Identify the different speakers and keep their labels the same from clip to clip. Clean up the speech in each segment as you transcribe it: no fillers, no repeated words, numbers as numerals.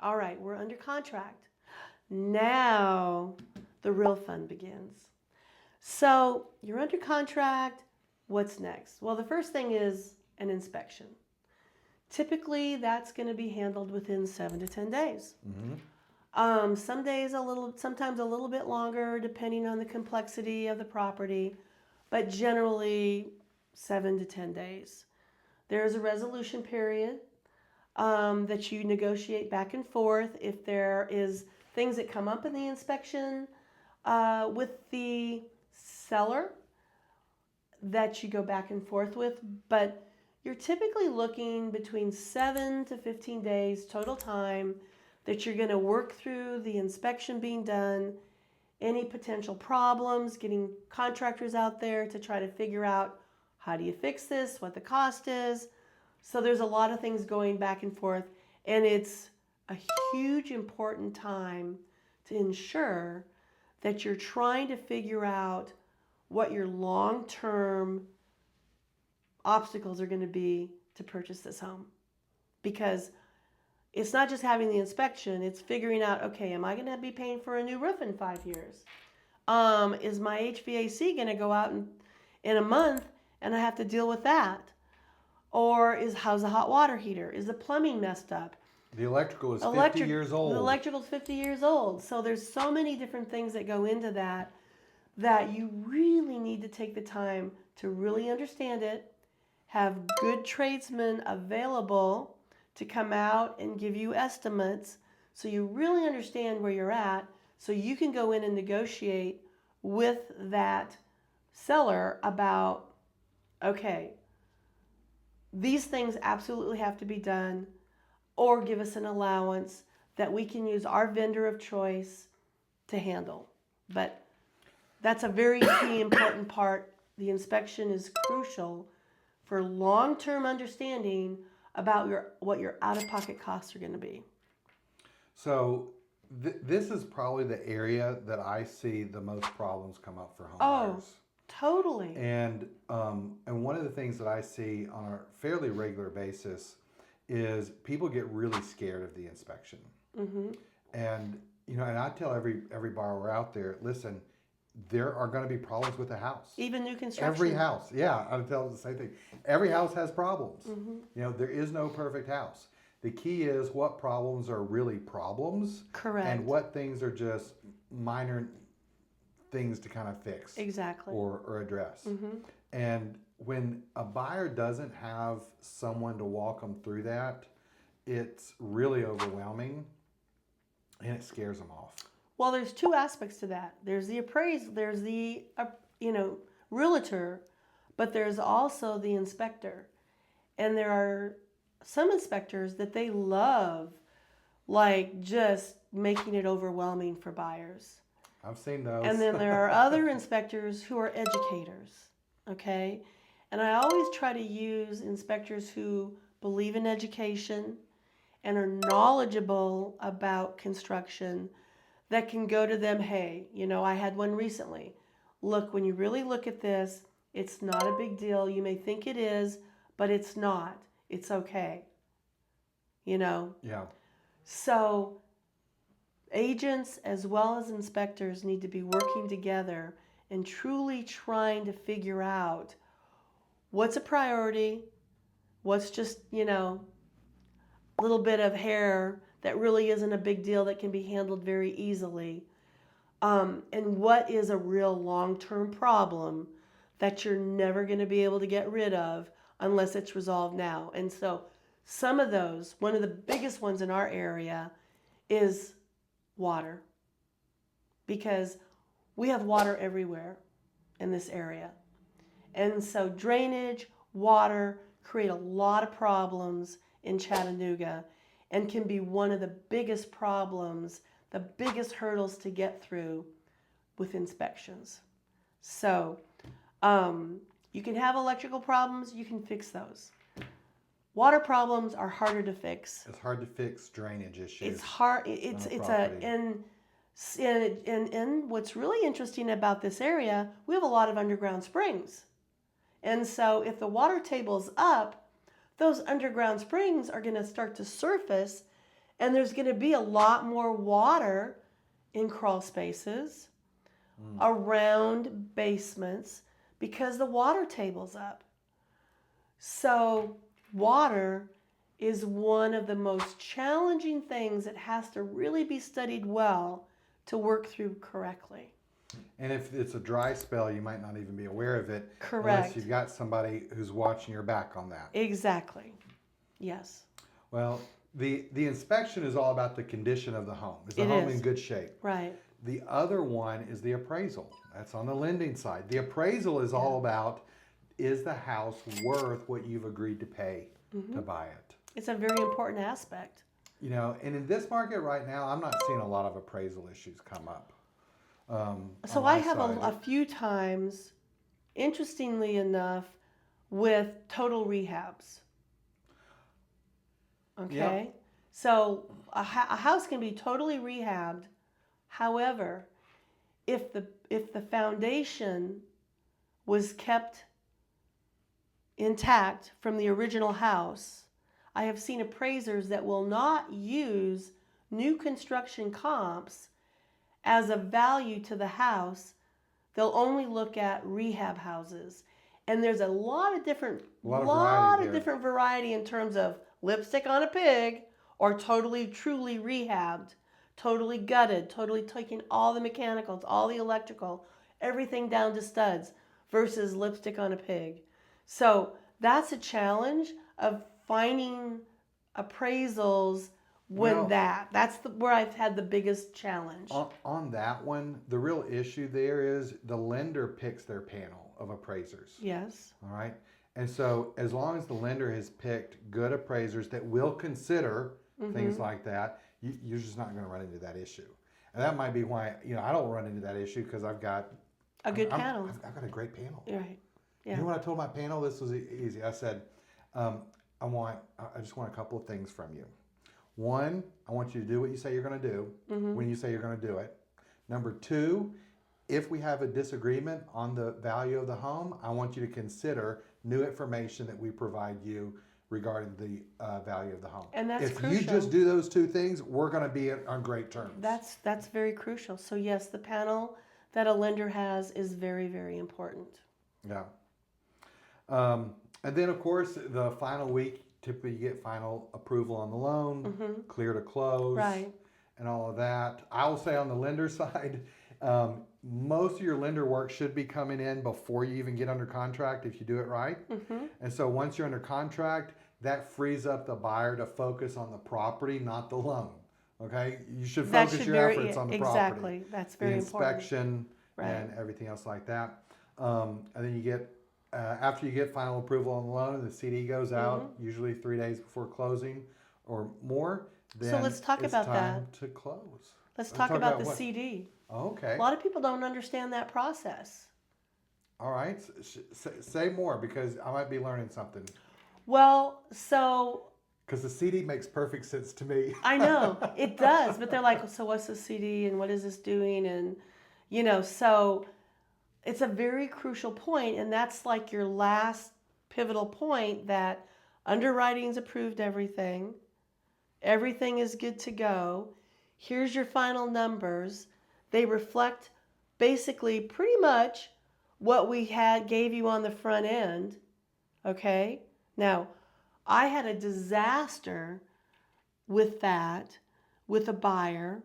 Speaker 1: All right, we're under contract. Now the real fun begins. So you're under contract. What's next? Well, the first thing is an inspection. Typically, that's going to be handled within 7 to 10 days. Some days sometimes a little bit longer, depending on the complexity of the property, but generally 7 to 10 days. There is a resolution period that you negotiate back and forth if there is things that come up in the inspection with the seller that you go back and forth with, but you're typically looking between 7 to 15 days total time that you're going to work through the inspection being done, any potential problems, getting contractors out there to try to figure out how do you fix this, what the cost is. So there's a lot of things going back and forth, and it's a huge important time to ensure that you're trying to figure out what your long-term obstacles are going to be to purchase this home. Because it's not just having the inspection, it's figuring out, okay, am I going to be paying for a new roof in 5 years? Is my HVAC going to go out in a month and I have to deal with that? Or how's the hot water heater? Is the plumbing messed up?
Speaker 2: The electrical is 50 years old.
Speaker 1: The electrical's 50 years old. So there's so many different things that go into that you really need to take the time to really understand it, have good tradesmen available to come out and give you estimates so you really understand where you're at, so you can go in and negotiate with that seller about, okay, these things absolutely have to be done, or give us an allowance that we can use our vendor of choice to handle. But that's a very key important part. The inspection is crucial for long-term understanding about what your out-of-pocket costs are going to be.
Speaker 2: So this is probably the area that I see the most problems come up for home buyers.
Speaker 1: Totally.
Speaker 2: And one of the things that I see on a fairly regular basis is people get really scared of the inspection. And and I tell every borrower out there, listen, there are going to be problems with the house.
Speaker 1: Even new construction.
Speaker 2: Every house, yeah, I tell them the same thing. Every house has problems. There is no perfect house. The key is what problems are really problems.
Speaker 1: Correct.
Speaker 2: And what things are just minor things to kind of fix.
Speaker 1: Exactly.
Speaker 2: Or address. And when a buyer doesn't have someone to walk them through that, it's really overwhelming and it scares them off.
Speaker 1: Well, there's two aspects to that. There's the realtor, but there's also the inspector. And there are some inspectors that they love, like just making it overwhelming for buyers.
Speaker 2: I've seen those.
Speaker 1: And then there are other inspectors who are educators, okay? And I always try to use inspectors who believe in education and are knowledgeable about construction, that can go to them, hey, I had one recently. Look, when you really look at this, it's not a big deal. You may think it is, but it's not. It's okay.
Speaker 2: Yeah.
Speaker 1: So agents as well as inspectors need to be working together and truly trying to figure out what's a priority, what's just, a little bit of hair that really isn't a big deal that can be handled very easily, and what is a real long-term problem that you're never going to be able to get rid of unless it's resolved now. And so some of those, one of the biggest ones in our area is water, because we have water everywhere in this area. And so drainage, water create a lot of problems in Chattanooga and can be one of the biggest problems, the biggest hurdles to get through with inspections. So you can have electrical problems, you can fix those. Water problems are harder to fix.
Speaker 2: It's hard to fix drainage issues.
Speaker 1: It's hard. And what's really interesting about this area, we have a lot of underground springs. And so if the water table's up, those underground springs are going to start to surface And there's going to be a lot more water in crawl spaces, around basements, because the water table's up. So water is one of the most challenging things that has to really be studied well to work through correctly.
Speaker 2: And if it's a dry spell, you might not even be aware of it.
Speaker 1: Correct.
Speaker 2: Unless you've got somebody who's watching your back on that.
Speaker 1: Exactly. Yes.
Speaker 2: Well, the inspection is all about the condition of the home. Is the
Speaker 1: It
Speaker 2: home
Speaker 1: is.
Speaker 2: in good shape?
Speaker 1: Right.
Speaker 2: The other one is the appraisal. That's on the lending side. The appraisal is all about, is the house worth what you've agreed to pay to buy it?
Speaker 1: It's a very important aspect.
Speaker 2: You know, and in this market right now, I'm not seeing a lot of appraisal issues come up.
Speaker 1: So I have a few times, interestingly enough, with total rehabs. Okay?
Speaker 2: Yep.
Speaker 1: So a house can be totally rehabbed. However, if the foundation was kept intact from the original house, I have seen appraisers that will not use new construction comps as a value to the house. They'll only look at rehab houses. And there's a lot of different variety in terms of lipstick on a pig or totally truly rehabbed, totally gutted, totally taking all the mechanicals, all the electrical, everything down to studs versus lipstick on a pig. So that's a challenge of finding appraisals when that's where I've had the biggest challenge.
Speaker 2: On that one, the real issue there is the lender picks their panel of appraisers.
Speaker 1: Yes.
Speaker 2: All right. And so as long as the lender has picked good appraisers that will consider things like that, you're just not going to run into that issue. And that might be why, I don't run into that issue because I've got
Speaker 1: a good panel.
Speaker 2: I've got a great panel.
Speaker 1: Right. Yeah.
Speaker 2: You know what I told my panel? This was easy. I said, I just want a couple of things from you. One, I want you to do what you say you're going to do when you say you're going to do it. Number two, if we have a disagreement on the value of the home, I want you to consider new information that we provide you regarding the value of the home.
Speaker 1: And that's
Speaker 2: crucial. If you just do those two things, we're going to be on great terms.
Speaker 1: That's very crucial. So yes, the panel that a lender has is very, very important.
Speaker 2: Yeah. And then of course, the final week, typically you get final approval on the loan, clear to close,
Speaker 1: right,
Speaker 2: and all of that. I will say on the lender side, most of your lender work should be coming in before you even get under contract if you do it right. And so once you're under contract, that frees up the buyer to focus on the property, not the loan. Okay? You should focus your efforts on the property.
Speaker 1: Exactly. That's very important.
Speaker 2: The inspection and everything else like that. And then you get, after you get final approval on the loan, the CD goes out usually 3 days before closing or more. Then
Speaker 1: so let's talk about
Speaker 2: time
Speaker 1: that.
Speaker 2: to close.
Speaker 1: Let's talk about the CD.
Speaker 2: Okay.
Speaker 1: A lot of people don't understand that process.
Speaker 2: All right. Say more because I might be learning something.
Speaker 1: Well, so...
Speaker 2: Because the CD makes perfect sense to me.
Speaker 1: I know. It does. But they're like, so what's the CD and what is this doing? And, so it's a very crucial point, and that's like your last pivotal point that underwriting's approved everything. Everything is good to go. Here's your final numbers. They reflect basically pretty much what we gave you on the front end. Okay? Now, I had a disaster with that, with a buyer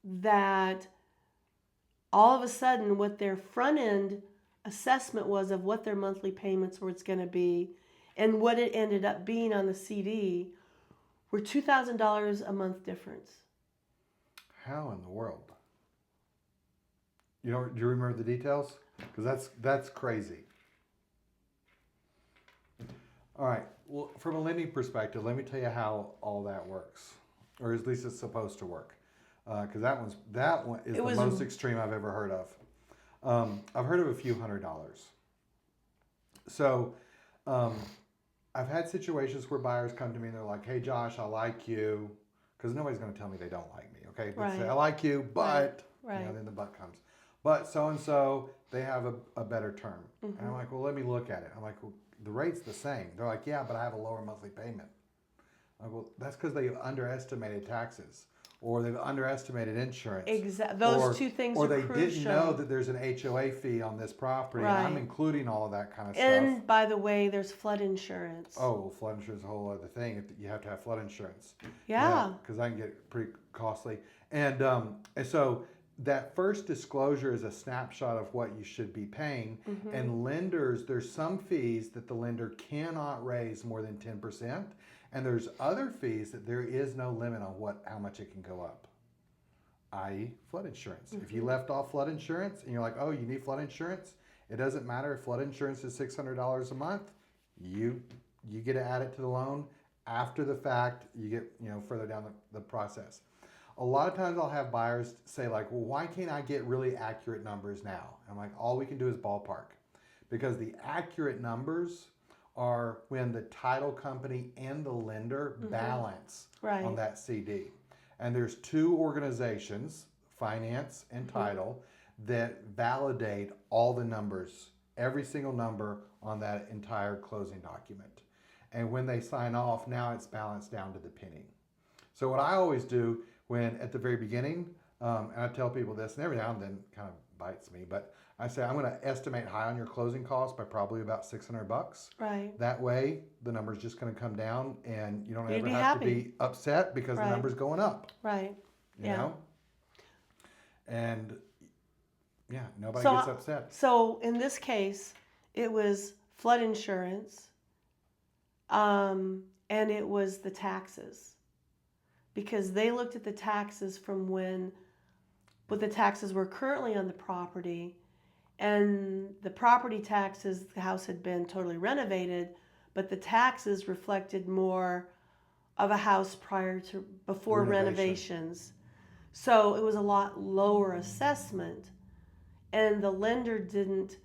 Speaker 1: that all of a sudden what their front end assessment was of what their monthly payments were going to be and what it ended up being on the CD were $2,000 a month difference.
Speaker 2: How in the world? Do you remember the details? Because that's crazy. All right. Well, from a lending perspective, let me tell you how all that works, or at least it's supposed to work. Because that one is the most extreme I've ever heard of. I've heard of a few $100s. So I've had situations where buyers come to me and they're like, "Hey, Josh, I like you," because nobody's going to tell me they don't like me. Okay, they say, "I like you, but," then the but comes. But so and so, they have a better term, and I'm like, "Well, let me look at it." I'm like, "Well, the rate's the same." They're like, "Yeah, but I have a lower monthly payment." Well, that's because they underestimated taxes, or they've underestimated insurance.
Speaker 1: Those two things
Speaker 2: or
Speaker 1: are
Speaker 2: they
Speaker 1: crucial.
Speaker 2: didn't know that there's an HOA fee on this property, and I'm
Speaker 1: Right.
Speaker 2: including all of that kind of stuff.
Speaker 1: And by the way, there's flood insurance.
Speaker 2: Oh, well, flood insurance is a whole other thing. You have to have flood insurance.
Speaker 1: Yeah.
Speaker 2: Because that can get pretty costly. And so that first disclosure is a snapshot of what you should be paying. And lenders, there's some fees that the lender cannot raise more than 10%. And there's other fees that there is no limit on how much it can go up, i.e. flood insurance. If you left off flood insurance and you're like, oh, you need flood insurance, it doesn't matter if flood insurance is $600 a month. You get to add it to the loan after the fact. You get further down the process. A lot of times I'll have buyers say like, well, why can't I get really accurate numbers now? I'm like, all we can do is ballpark, because the accurate numbers are when the title company and the lender balance on that CD. And there's two organizations, finance and title, that validate all the numbers, every single number on that entire closing document. And when they sign off, now it's balanced down to the penny. So what I always do at the very beginning, and I tell people this, and every now and then it kind of bites me, but I say, I'm going to estimate high on your closing costs by probably about $600.
Speaker 1: Right.
Speaker 2: That way, the number's just going to come down, and you don't ever
Speaker 1: be
Speaker 2: have
Speaker 1: happy.
Speaker 2: to be upset because the number's going up.
Speaker 1: Right.
Speaker 2: You know? And yeah, nobody
Speaker 1: So,
Speaker 2: gets upset.
Speaker 1: So in this case, it was flood insurance, and it was the taxes, because they looked at the taxes from what the taxes were currently on the property, and the property taxes, the house had been totally renovated, but the taxes reflected more of a house before renovations. So it was a lot lower assessment, and the lender didn't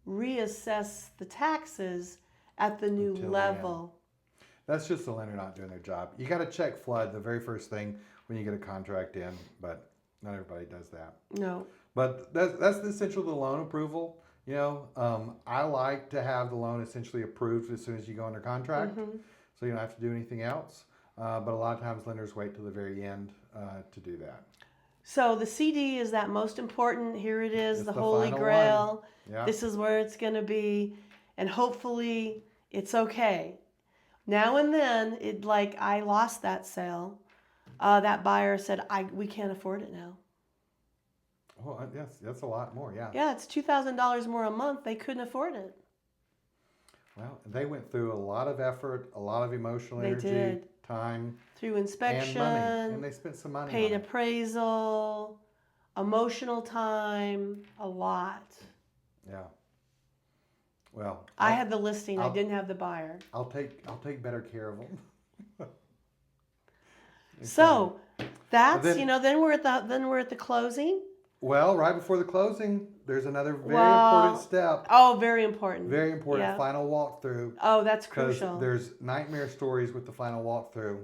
Speaker 1: reassess the taxes at the new level.
Speaker 2: That's just the lender not doing their job. You got to check flood the very first thing when you get a contract in, but not everybody does that.
Speaker 1: No.
Speaker 2: But that's the essential of the loan approval. I like to have the loan essentially approved as soon as you go under contract, so you don't have to do anything else. But a lot of times lenders wait till the very end to do that.
Speaker 1: So the CD is that most important. Here it is,
Speaker 2: It's
Speaker 1: the
Speaker 2: the
Speaker 1: Holy
Speaker 2: final
Speaker 1: Grail.
Speaker 2: Yeah.
Speaker 1: This is where it's going to be, and hopefully it's okay. Now and then, I lost that sale. That buyer said, we can't afford it now.
Speaker 2: Oh, yes, that's a lot more, yeah.
Speaker 1: Yeah, it's $2,000 more a month. They couldn't afford it.
Speaker 2: Well, they went through a lot of effort, a lot of emotional energy,
Speaker 1: did.
Speaker 2: time,
Speaker 1: Through inspection,
Speaker 2: and money. And they spent some money
Speaker 1: paid
Speaker 2: on it.
Speaker 1: appraisal, emotional time, a lot.
Speaker 2: Yeah. Well,
Speaker 1: I had the listing. I didn't have the buyer.
Speaker 2: I'll take better care of them.
Speaker 1: So that's then we're at the closing.
Speaker 2: Well, right before the closing, there's another very important step.
Speaker 1: Oh, very important.
Speaker 2: Very important.
Speaker 1: Yeah.
Speaker 2: Final walkthrough.
Speaker 1: Oh, that's crucial.
Speaker 2: Because there's nightmare stories with the final walkthrough.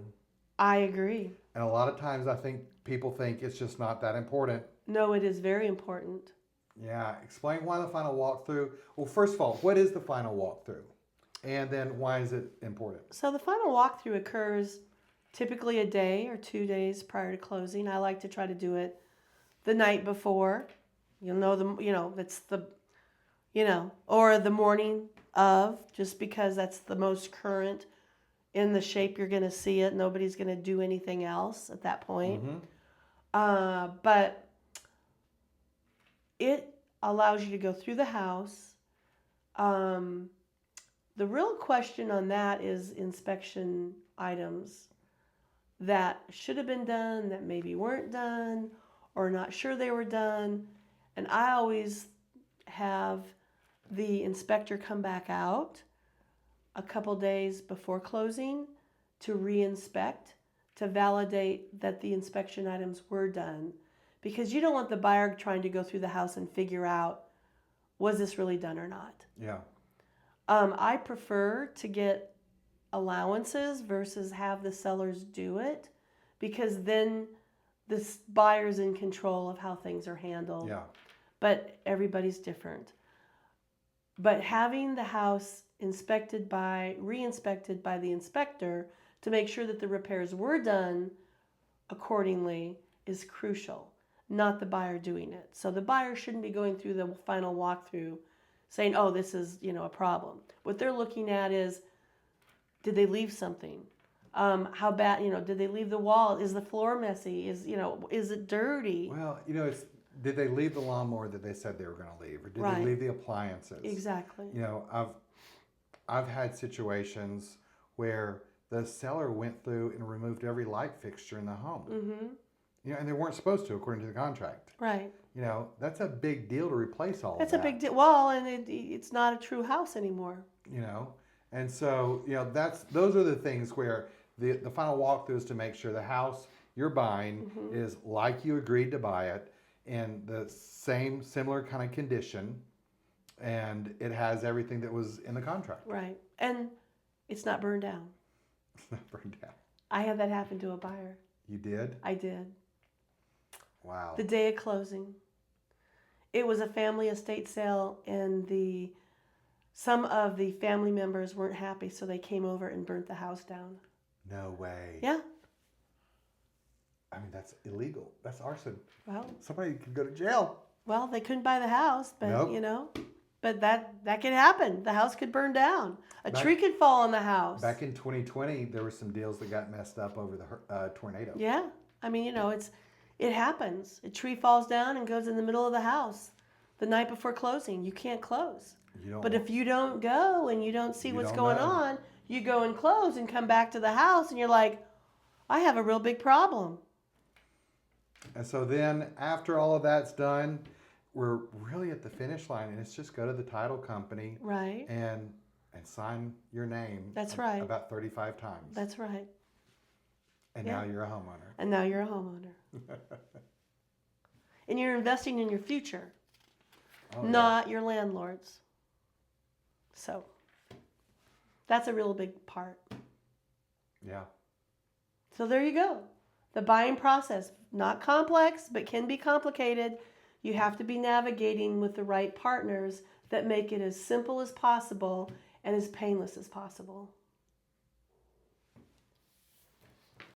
Speaker 1: I agree.
Speaker 2: And a lot of times I think people think it's just not that important.
Speaker 1: No, it is very important.
Speaker 2: Yeah. Explain why the final walkthrough. Well, first of all, what is the final walkthrough? And then why is it important?
Speaker 1: So the final walkthrough occurs typically a day or 2 days prior to closing. I like to try to do it the night before. It's or the morning of, just because that's the most current in the shape you're going to see it. Nobody's going to do anything else at that point. But it allows you to go through the house. The real question on that is inspection items that should have been done, that maybe weren't done, or not sure they were done. And I always have the inspector come back out a couple days before closing to re-inspect, to validate that the inspection items were done. Because you don't want the buyer trying to go through the house and figure out, was this really done or not?
Speaker 2: Yeah.
Speaker 1: I prefer to get allowances versus have the sellers do it, because then the buyer's in control of how things are handled.
Speaker 2: Yeah.
Speaker 1: But everybody's different. But having the house re-inspected by the inspector to make sure that the repairs were done accordingly is crucial, not the buyer doing it. So the buyer shouldn't be going through the final walkthrough saying, oh, this is, a problem. What they're looking at is, did they leave something? How bad, did they leave the wall? Is the floor messy? Is it dirty?
Speaker 2: Well, did they leave the lawnmower that they said they were going to leave, or did
Speaker 1: Right.
Speaker 2: they leave the appliances?
Speaker 1: Exactly.
Speaker 2: I've had situations where the seller went through and removed every light fixture in the home.
Speaker 1: Mm-hmm.
Speaker 2: And they weren't supposed to according to the contract.
Speaker 1: Right.
Speaker 2: That's a big deal to replace all
Speaker 1: That's
Speaker 2: of
Speaker 1: a
Speaker 2: that.
Speaker 1: big deal. Well, and it's not a true house anymore.
Speaker 2: And so, those are the things where the final walkthrough is to make sure the house you're buying is like you agreed to buy it, in the same similar kind of condition, and it has everything that was in the contract.
Speaker 1: Right. And it's not burned down.
Speaker 2: It's not burned down.
Speaker 1: I had that happen to a buyer.
Speaker 2: You did?
Speaker 1: I did.
Speaker 2: Wow.
Speaker 1: The day of closing. It was a family estate sale, and some of the family members weren't happy, so they came over and burnt the house down.
Speaker 2: No way.
Speaker 1: Yeah.
Speaker 2: I mean, that's illegal. That's arson.
Speaker 1: Well,
Speaker 2: Somebody could go to jail.
Speaker 1: Well, they couldn't buy the house, but
Speaker 2: Nope.
Speaker 1: but that could happen. The house could burn down. A tree could fall on the house.
Speaker 2: Back in 2020, there were some deals that got messed up over the tornado.
Speaker 1: Yeah. I mean, it happens. A tree falls down and goes in the middle of the house the night before closing. You can't close. But if you don't go and you don't see what's going on, you go and close and come back to the house and you're like, I have a real big problem.
Speaker 2: And so then after all of that's done, we're really at the finish line, and it's just go to the title company
Speaker 1: Right.
Speaker 2: and sign your name.
Speaker 1: That's right.
Speaker 2: About 35 times.
Speaker 1: That's right.
Speaker 2: And
Speaker 1: Yeah.
Speaker 2: now you're a homeowner.
Speaker 1: And now you're a homeowner. And you're investing in your future, not your landlord's. So that's a real big part.
Speaker 2: Yeah.
Speaker 1: So there you go. The buying process, not complex, but can be complicated. You have to be navigating with the right partners that make it as simple as possible and as painless as possible.